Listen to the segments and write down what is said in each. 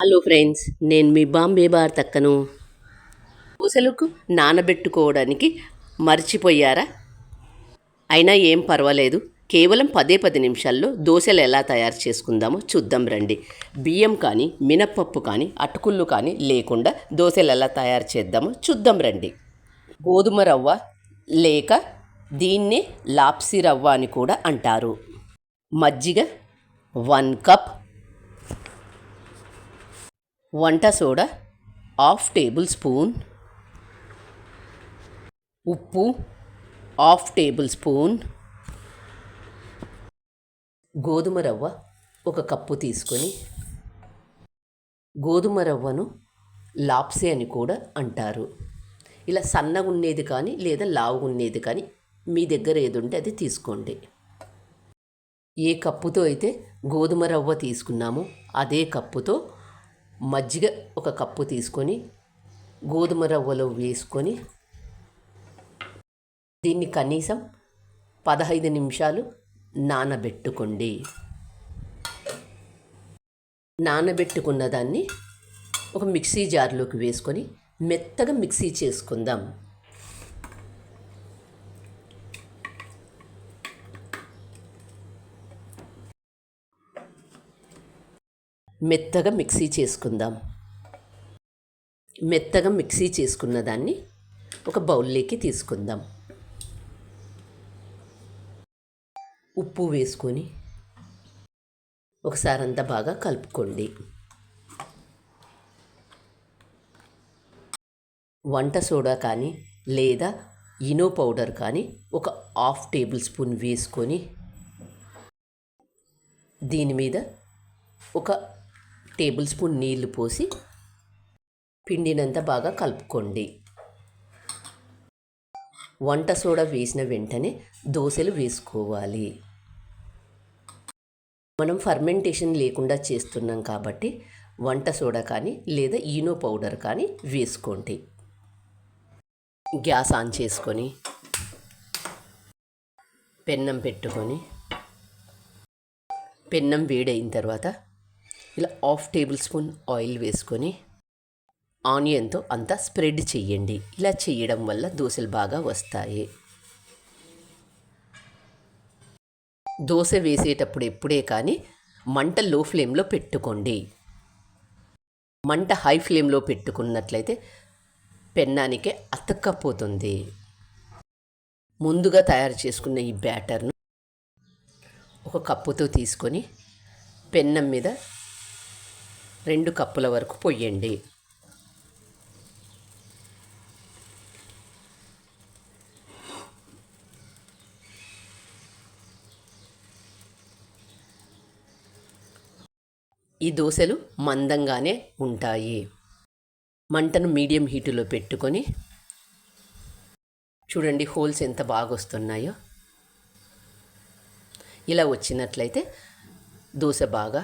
Hello friends, నేను మీ Bombay bar తక్కను. దోశలకు నానబెట్టుకోవడానికి మర్చిపోయారా? అయినా ఏం పర్వాలేదు. కేవలం 10 నిమిషాల్లో దోశలు ఎలా తయారు చేసుకుందామో చూద్దాం రండి. బియ్యం కానీ మినప్పప్పు కానీ అటుకులు కానీ లేకుండా దోశలు ఎలా తయారు చేద్దామో చూద్దాం రండి. గోధుమ రవ్వ లేక దీన్నే లాప్సీ రవ్వ అని కూడా అంటారు. మజ్జిగ 1 కప్, వంట సోడా హాఫ్ టేబుల్ స్పూన్, ఉప్పు హాఫ్ టేబుల్ స్పూన్, గోధుమ రవ్వ 1 కప్పు తీసుకొని, గోధుమ రవ్వను లాప్సీ అని కూడా అంటారు. ఇలా సన్నగా ఉండేది కానీ లేదా లావుగా ఉండేది కానీ మీ దగ్గర ఏది ఉంటే అది తీసుకోండి. ఏ కప్పుతో అయితే గోధుమ రవ్వ తీసుకున్నామో అదే కప్పుతో మజ్జిగ 1 కప్పు తీసుకొని గోధుమ రవ్వలో వేసుకొని దీన్ని కనీసం 15 నిమిషాలు నానబెట్టుకోండి. నానబెట్టుకున్న దాన్ని ఒక మిక్సీ జార్లోకి వేసుకొని మెత్తగా మిక్సీ చేసుకుందాం. మెత్తగా మిక్సీ చేసుకున్న దాన్ని ఒక బౌల్లోకి తీసుకుందాం. ఉప్పు వేసుకొని ఒకసారి అంతా బాగా కలుపుకోండి. వంట సోడా కానీ లేదా ఇనో పౌడర్ కానీ ఒక హాఫ్ టేబుల్ స్పూన్ వేసుకొని దీని మీద 1 టేబుల్ స్పూన్ నీళ్లు పోసి పిండినంత బాగా కలుపుకోండి. వంట సోడా వేసిన వెంటనే దోశలు వేసుకోవాలి. మనం ఫర్మెంటేషన్ లేకుండా చేస్తున్నాం కాబట్టి వంట సోడా కానీ లేదా ఈనో పౌడర్ కానీ వేసుకోండి. గ్యాస్ ఆన్ చేసుకొని పెన్నం పెట్టుకొని పెన్నం వేడైన తర్వాత ఇలా హాఫ్ టేబుల్ స్పూన్ ఆయిల్ వేసుకొని ఆనియన్తో అంతా స్ప్రెడ్ చేయండి. ఇలా చేయడం వల్ల దోశలు బాగా వస్తాయి. దోశ వేసేటప్పుడు ఎప్పుడే కానీ మంట లో ఫ్లేమ్లో పెట్టుకోండి. మంట హై ఫ్లేమ్లో పెట్టుకున్నట్లయితే పెన్నానికే అతుక్కపోతుంది. ముందుగా తయారు చేసుకున్న ఈ బ్యాటర్ను 1 కప్పుతో తీసుకొని పెన్నం మీద 2 కప్పుల వరకు పొయ్యండి. ఈ దోశలు మందంగానే ఉంటాయి. మంటను మీడియం హీటులో పెట్టుకొని చూడండి హోల్స్ ఎంత బాగా వస్తున్నాయో. ఇలా వచ్చినట్లయితే దోశ బాగా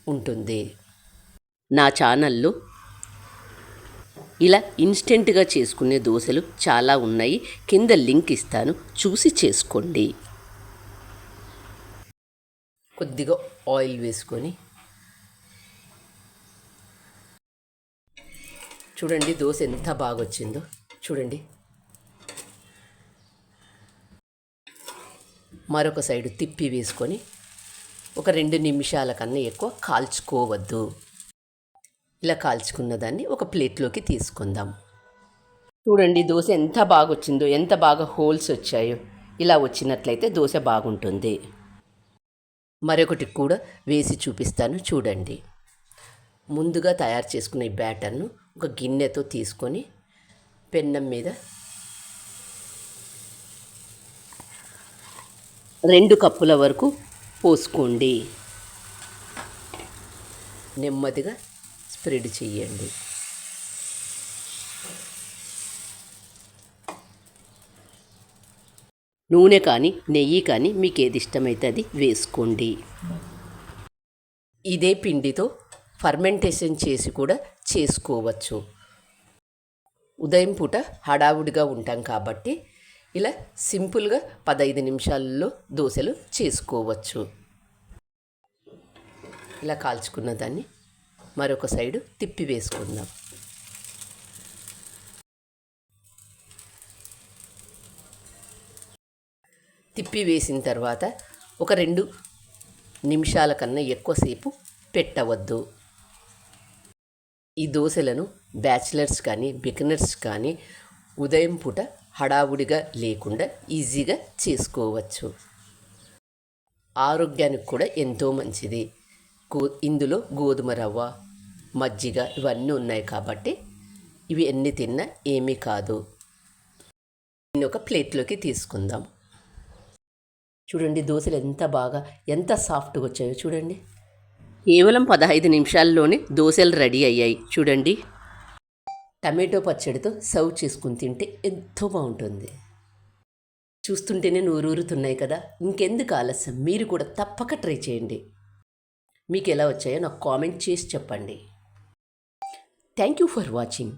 ఉంటుంది. నా ఛానల్లో ఇలా ఇన్స్టెంట్గా చేసుకునే దోశలు చాలా ఉన్నాయి. కింద లింక్ ఇస్తాను, చూసి చేసుకోండి. కొద్దిగా ఆయిల్ వేసుకొని చూడండి దోశ ఎంత బాగా వచ్చిందో చూడండి. మరొక సైడు తిప్పి వేసుకొని ఒక 2 నిమిషాల కన్నా ఎక్కువ కాల్చుకోవద్దు. ఇలా కాల్చుకున్న దాన్ని ఒక ప్లేట్లోకి తీసుకుందాం. చూడండి దోశ ఎంత బాగా వచ్చిందో, ఎంత బాగా హోల్స్ వచ్చాయో. ఇలా వచ్చినట్లయితే దోశ బాగుంటుంది. మరొకటి కూడా వేసి చూపిస్తాను చూడండి. ముందుగా తయారు చేసుకున్న ఈ బ్యాటర్ను ఒక గిన్నెతో తీసుకొని పెన్నం మీద 2 కప్పుల వరకు పోసుకోండి. నెమ్మదిగా స్ప్రెడ్ చేయండి. నూనె కానీ నెయ్యి కానీ మీకు ఏది ఇష్టమైతే అది వేసుకోండి. ఇదే పిండితో ఫర్మెంటేషన్ చేసి కూడా చేసుకోవచ్చు. ఉదయం పూట హడావుడిగా ఉంటాం కాబట్టి ఇలా సింపుల్గా 15 నిమిషాల్లో దోశలు చేసుకోవచ్చు. ఇలా కాల్చుకున్న దాన్ని మరొక సైడు తిప్పి వేసుకుందాం. తిప్పి వేసిన తర్వాత ఒక 2 నిమిషాల కన్నా ఎక్కువసేపు పెట్టవద్దు. ఈ దోశలను బ్యాచిలర్స్ కానీ బిగినర్స్ కానీ ఉదయం పూట హడావుడిగా లేకుండా ఈజీగా చేసుకోవచ్చు. ఆరోగ్యానికి కూడా ఎంతో మంచిది. ఇందులో గోధుమ రవ్వ, మజ్జిగ ఇవన్నీ ఉన్నాయి కాబట్టి ఇవి ఎన్ని తిన్నా ఏమీ కాదు. దీన్ని ఒక ప్లేట్లోకి తీసుకుందాం. చూడండి దోశలు ఎంత సాఫ్ట్గా వచ్చాయో చూడండి. కేవలం 15 నిమిషాల్లోనే దోశలు రెడీ అయ్యాయి చూడండి. టమాటో పచ్చడితో సర్వ్ చేసుకుని తింటే ఎంతో బాగుంటుంది. చూస్తుంటేనే నూరూరుతున్నాయి కదా. ఇంకెందుకు ఆలస్యం, మీరు కూడా తప్పక ట్రై చేయండి. మీకు ఎలా వచ్చాయో నాకు కామెంట్ చేసి చెప్పండి. Thank you for watching.